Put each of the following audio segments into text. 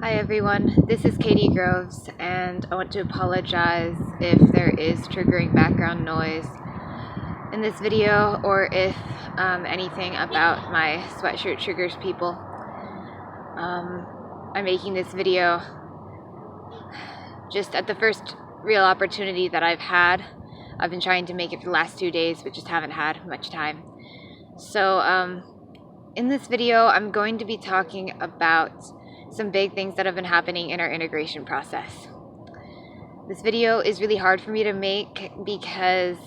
Hi everyone, this is Katy Groves, and I want to apologize if there is triggering background noise in this video, or if anything about my sweatshirt triggers people. I'm making this video just at the first real opportunity that I've had. I've been trying to make it for the last 2 days, but just haven't had much time. So in this video, I'm going to be talking about some big things that have been happening in our integration process. This video is really hard for me to make because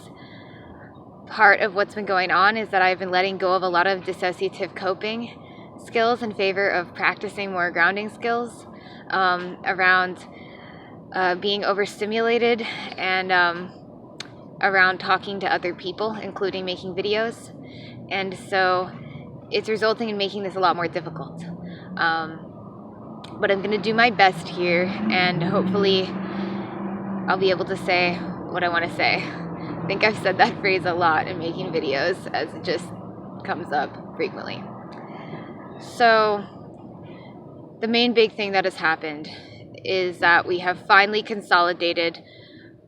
part of what's been going on is that I've been letting go of a lot of dissociative coping skills in favor of practicing more grounding skills around being overstimulated and around talking to other people, including making videos. And so it's resulting in making this a lot more difficult. But I'm going to do my best here, and hopefully I'll be able to say what I want to say. I think I've said that phrase a lot in making videos, as it just comes up frequently. So the main big thing that has happened is that we have finally consolidated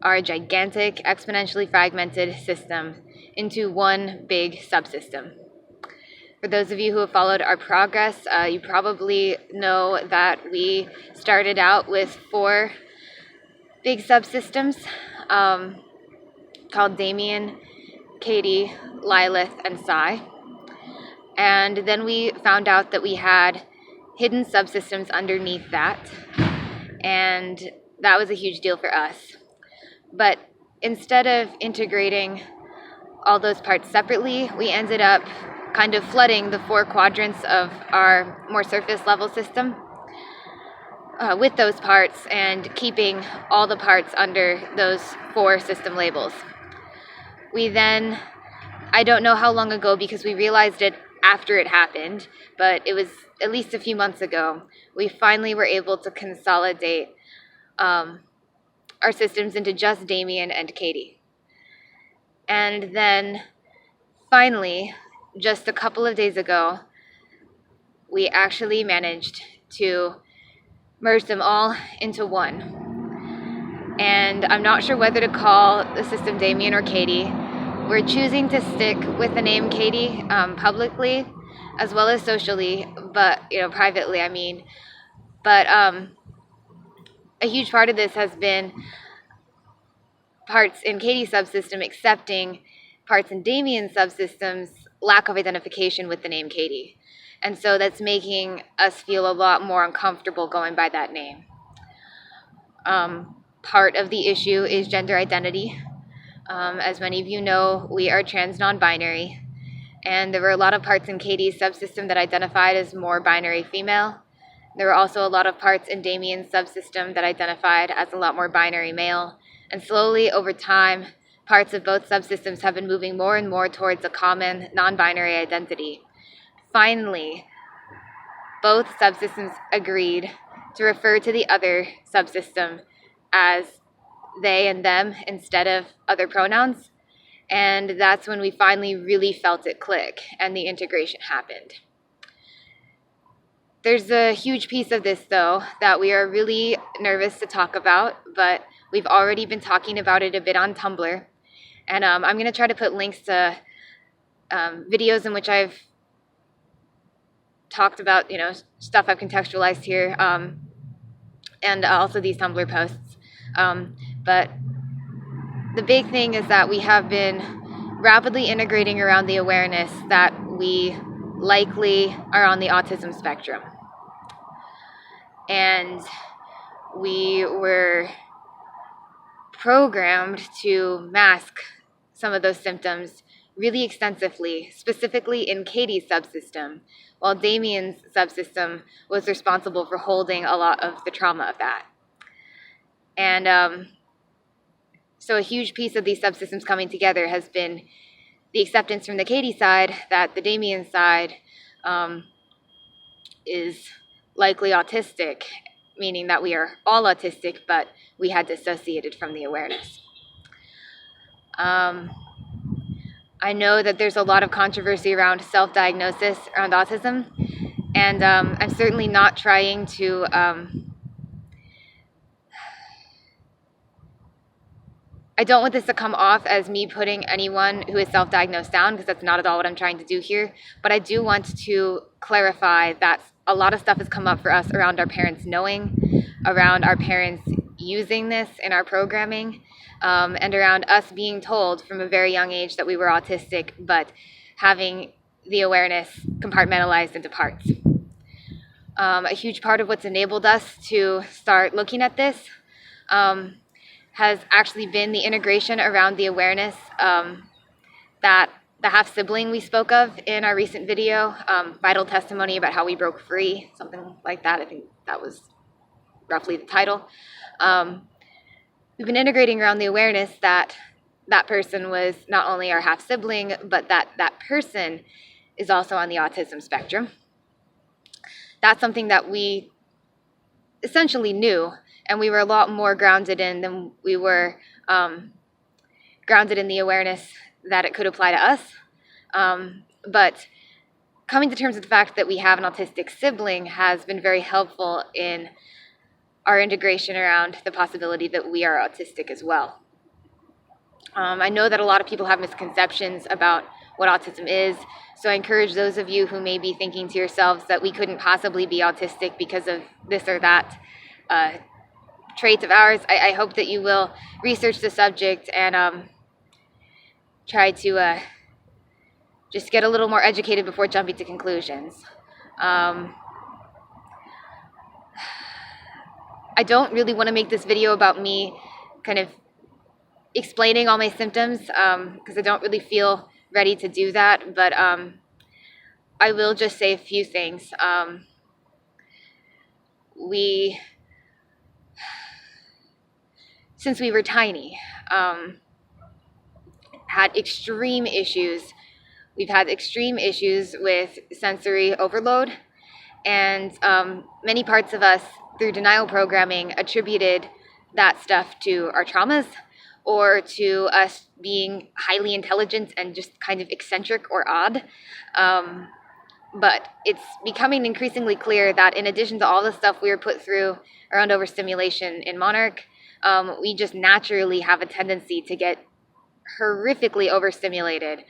our gigantic, exponentially fragmented system into one big subsystem. For those of you who have followed our progress, you probably know that we started out with 4 big subsystems called Damien, Katy, Lilith, and Psy. And then we found out that we had hidden subsystems underneath that, and that was a huge deal for us. But instead of integrating all those parts separately, we ended up kind of flooding the 4 quadrants of our more surface level system with those parts, and keeping all the parts under those 4 system labels. We then, I don't know how long ago because we realized it after it happened, but it was at least a few months ago, we finally were able to consolidate our systems into just Damien and Katy. And then finally, just a couple of days ago, we actually managed to merge them all into one. And I'm not sure whether to call the system Damien or Katy. We're choosing to stick with the name Katy publicly as well as socially, but privately, I mean. But a huge part of this has been parts in Katy's subsystem accepting parts in Damien's subsystems lack of identification with the name Katy. And so that's making us feel a lot more uncomfortable going by that name. Part of the issue is gender identity. As many of you know, we are trans non-binary, and there were a lot of parts in Katy's subsystem that identified as more binary female. There were also a lot of parts in Damien's subsystem that identified as a lot more binary male. And slowly over time, parts of both subsystems have been moving more and more towards a common non-binary identity. Finally, both subsystems agreed to refer to the other subsystem as they and them instead of other pronouns. And that's when we finally really felt it click and the integration happened. There's a huge piece of this, though, that we are really nervous to talk about, but we've already been talking about it a bit on Tumblr. And I'm going to try to put links to videos in which I've talked about, stuff I've contextualized here, and also these Tumblr posts. But the big thing is that we have been rapidly integrating around the awareness that we likely are on the autism spectrum. And we were programmed to mask some of those symptoms really extensively, specifically in Katy's subsystem, while Damien's subsystem was responsible for holding a lot of the trauma of that. And so a huge piece of these subsystems coming together has been the acceptance from the Katy side that the Damien side is likely autistic, meaning that we are all autistic, but we had dissociated from the awareness. I know that there's a lot of controversy around self-diagnosis around autism, And I'm certainly not trying to I don't want this to come off as me putting anyone who is self-diagnosed down, because that's not at all what I'm trying to do here. But I do want to clarify that a lot of stuff has come up for us around our parents knowing, around our parents using this in our programming, and around us being told from a very young age that we were autistic, but having the awareness compartmentalized into parts. A huge part of what's enabled us to start looking at this has actually been the integration around the awareness that the half-sibling we spoke of in our recent video, vital testimony about how we broke free, something like that. I think that was roughly the title. We've been integrating around the awareness that that person was not only our half-sibling, but that that person is also on the autism spectrum. That's something that we essentially knew, and we were a lot more grounded in than we were grounded in the awareness that it could apply to us. But coming to terms with the fact that we have an autistic sibling has been very helpful in our integration around the possibility that we are autistic as well. I know that a lot of people have misconceptions about what autism is, so I encourage those of you who may be thinking to yourselves that we couldn't possibly be autistic because of this or that traits of ours. I hope that you will research the subject and try to just get a little more educated before jumping to conclusions. I don't really want to make this video about me kind of explaining all my symptoms because I don't really feel ready to do that, but I will just say a few things. Since we were tiny, had extreme issues. We've had extreme issues with sensory overload, and many parts of us, through denial programming, attributed that stuff to our traumas or to us being highly intelligent and just kind of eccentric or odd. But it's becoming increasingly clear that in addition to all the stuff we were put through around overstimulation in Monarch, we just naturally have a tendency to get horrifically overstimulated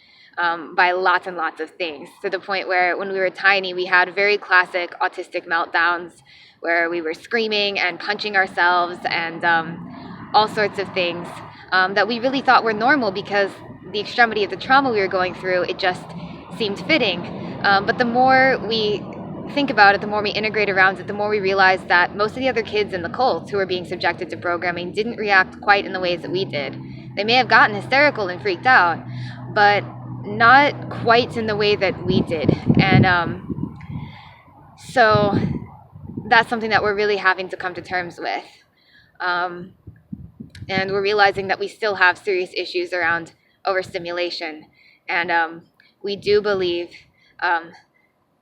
by lots and lots of things, to the point where when we were tiny, we had very classic autistic meltdowns where we were screaming and punching ourselves and all sorts of things that we really thought were normal because the extremity of the trauma we were going through, it just seemed fitting. But the more we think about it, the more we integrate around it, the more we realize that most of the other kids in the cult who were being subjected to programming didn't react quite in the ways that we did. They may have gotten hysterical and freaked out, but not quite in the way that we did. And so that's something that we're really having to come to terms with. And we're realizing that we still have serious issues around overstimulation. And we do believe,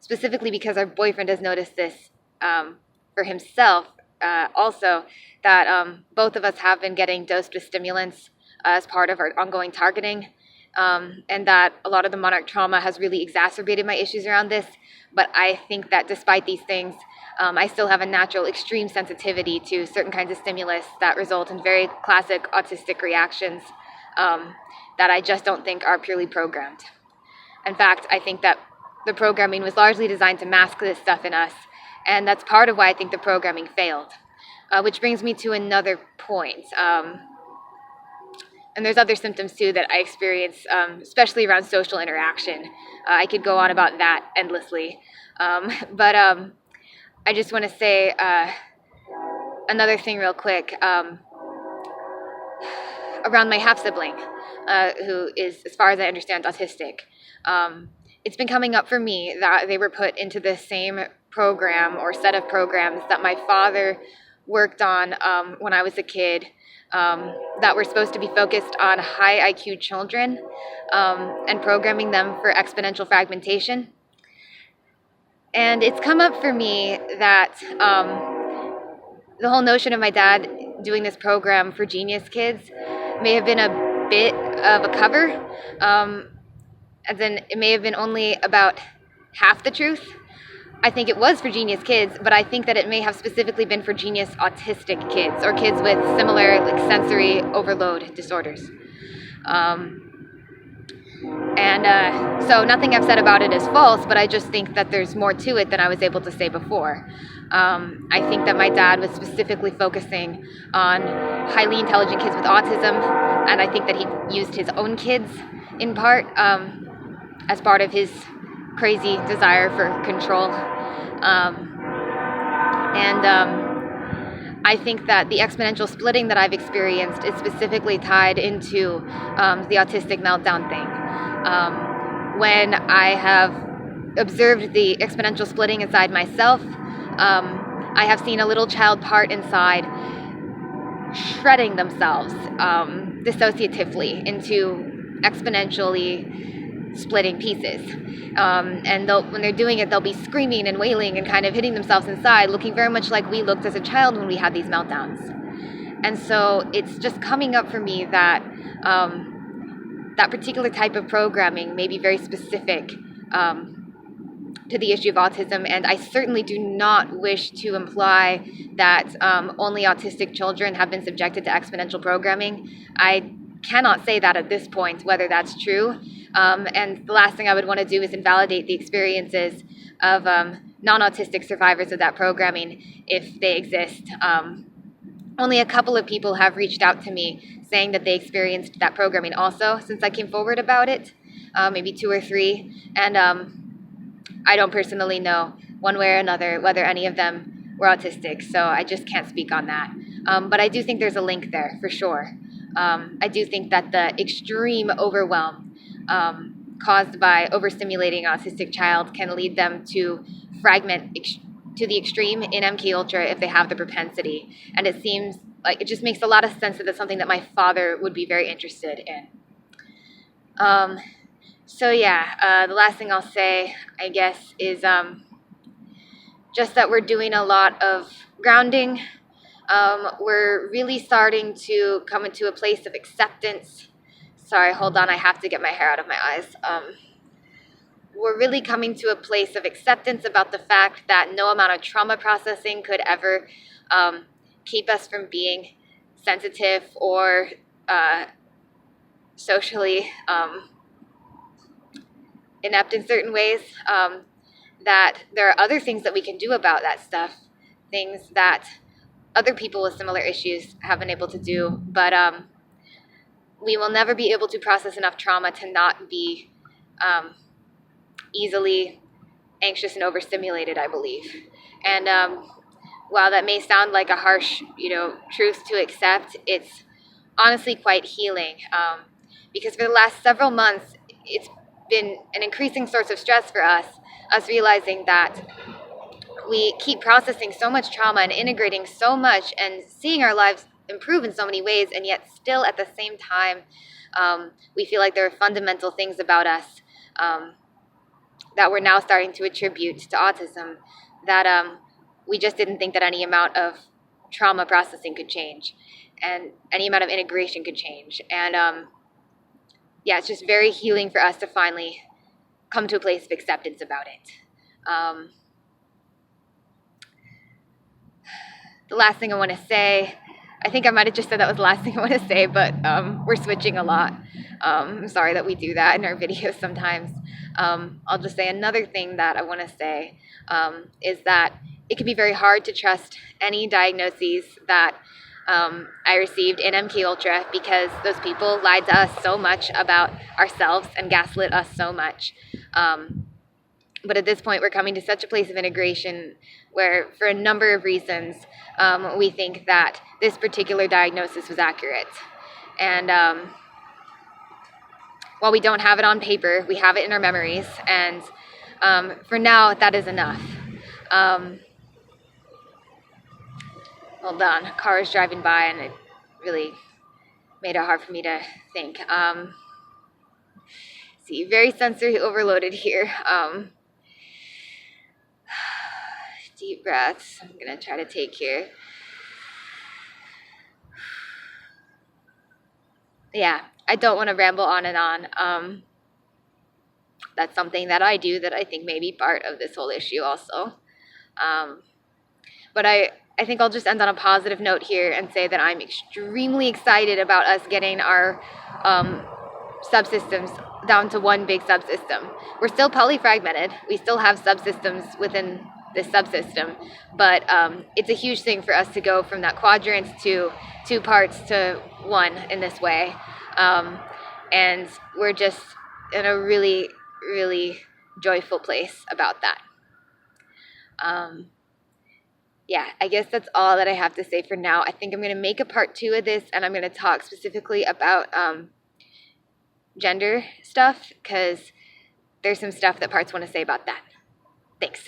specifically because our boyfriend has noticed this for himself also, that both of us have been getting dosed with stimulants as part of our ongoing targeting, and that a lot of the Monarch trauma has really exacerbated my issues around this. But I think that despite these things, I still have a natural extreme sensitivity to certain kinds of stimulus that result in very classic autistic reactions that I just don't think are purely programmed. In fact, I think that the programming was largely designed to mask this stuff in us, and that's part of why I think the programming failed. Which brings me to another point. And there's other symptoms too that I experience, especially around social interaction. I could go on about that endlessly. But I just want to say another thing real quick around my half-sibling, who is, as far as I understand, autistic. It's been coming up for me that they were put into the same program or set of programs that my father worked on when I was a kid, that were supposed to be focused on high IQ children and programming them for exponential fragmentation. And it's come up for me that the whole notion of my dad doing this program for genius kids may have been a bit of a cover, as in it may have been only about half the truth. I think it was for genius kids, but I think that it may have specifically been for genius autistic kids or kids with similar like sensory overload disorders. Um, so nothing I've said about it is false, but I just think that there's more to it than I was able to say before. I think that my dad was specifically focusing on highly intelligent kids with autism, and I think that he used his own kids in part as part of his crazy desire for control. I think that the exponential splitting that I've experienced is specifically tied into the autistic meltdown thing. When I have observed the exponential splitting inside myself, I have seen a little child part inside shredding themselves dissociatively into exponentially splitting pieces. And when they're doing it, they'll be screaming and wailing and kind of hitting themselves inside, looking very much like we looked as a child when we had these meltdowns. And so it's just coming up for me that that particular type of programming may be very specific to the issue of autism, and I certainly do not wish to imply that only autistic children have been subjected to exponential programming. I cannot say that at this point, whether that's true. And the last thing I would want to do is invalidate the experiences of non-autistic survivors of that programming if they exist. Only a couple of people have reached out to me saying that they experienced that programming also since I came forward about it, maybe 2 or 3. And I don't personally know one way or another whether any of them were autistic, so I just can't speak on that. But I do think there's a link there for sure. I do think that the extreme overwhelm caused by overstimulating an autistic child can lead them to fragment to the extreme in MK Ultra if they have the propensity. And it seems like it just makes a lot of sense that that's something that my father would be very interested in. So yeah, the last thing I'll say, I guess, is just that we're doing a lot of grounding. We're really starting to come into a place of acceptance. Sorry, hold on, I have to get my hair out of my eyes. We're really coming to a place of acceptance about the fact that no amount of trauma processing could ever keep us from being sensitive or socially inept in certain ways, that there are other things that we can do about that stuff, things that other people with similar issues have been able to do, but we will never be able to process enough trauma to not be easily anxious and overstimulated, I believe. And while that may sound like a harsh, truth to accept, it's honestly quite healing, because for the last several months, it's been an increasing source of stress for us realizing that we keep processing so much trauma and integrating so much and seeing our lives improve in so many ways, and yet still at the same time, we feel like there are fundamental things about us that we're now starting to attribute to autism that we just didn't think that any amount of trauma processing could change and any amount of integration could change. And yeah, it's just very healing for us to finally come to a place of acceptance about it. The last thing I want to say, I think I might have just said that was the last thing I want to say, but we're switching a lot. I'm sorry that we do that in our videos sometimes. I'll just say another thing that I want to say is that it can be very hard to trust any diagnoses that I received in MK Ultra because those people lied to us so much about ourselves and gaslit us so much. But at this point, we're coming to such a place of integration where, for a number of reasons, we think that this particular diagnosis was accurate. And while we don't have it on paper, we have it in our memories. And for now, that is enough. Hold on, a car is driving by and it really made it hard for me to think. See, very sensory overloaded here. Deep breaths I'm going to try to take here. Yeah, I don't want to ramble on and on. that's something that I do that I think may be part of this whole issue also. But I think I'll just end on a positive note here and say that I'm extremely excited about us getting our subsystems down to one big subsystem. We're still polyfragmented. We still have subsystems within this subsystem, but it's a huge thing for us to go from that quadrant to 2 parts to 1 in this way. And we're just in a really, really joyful place about that. Yeah, I guess that's all that I have to say for now. I think I'm going to make a part 2 of this, and I'm going to talk specifically about gender stuff, because there's some stuff that parts want to say about that. Thanks.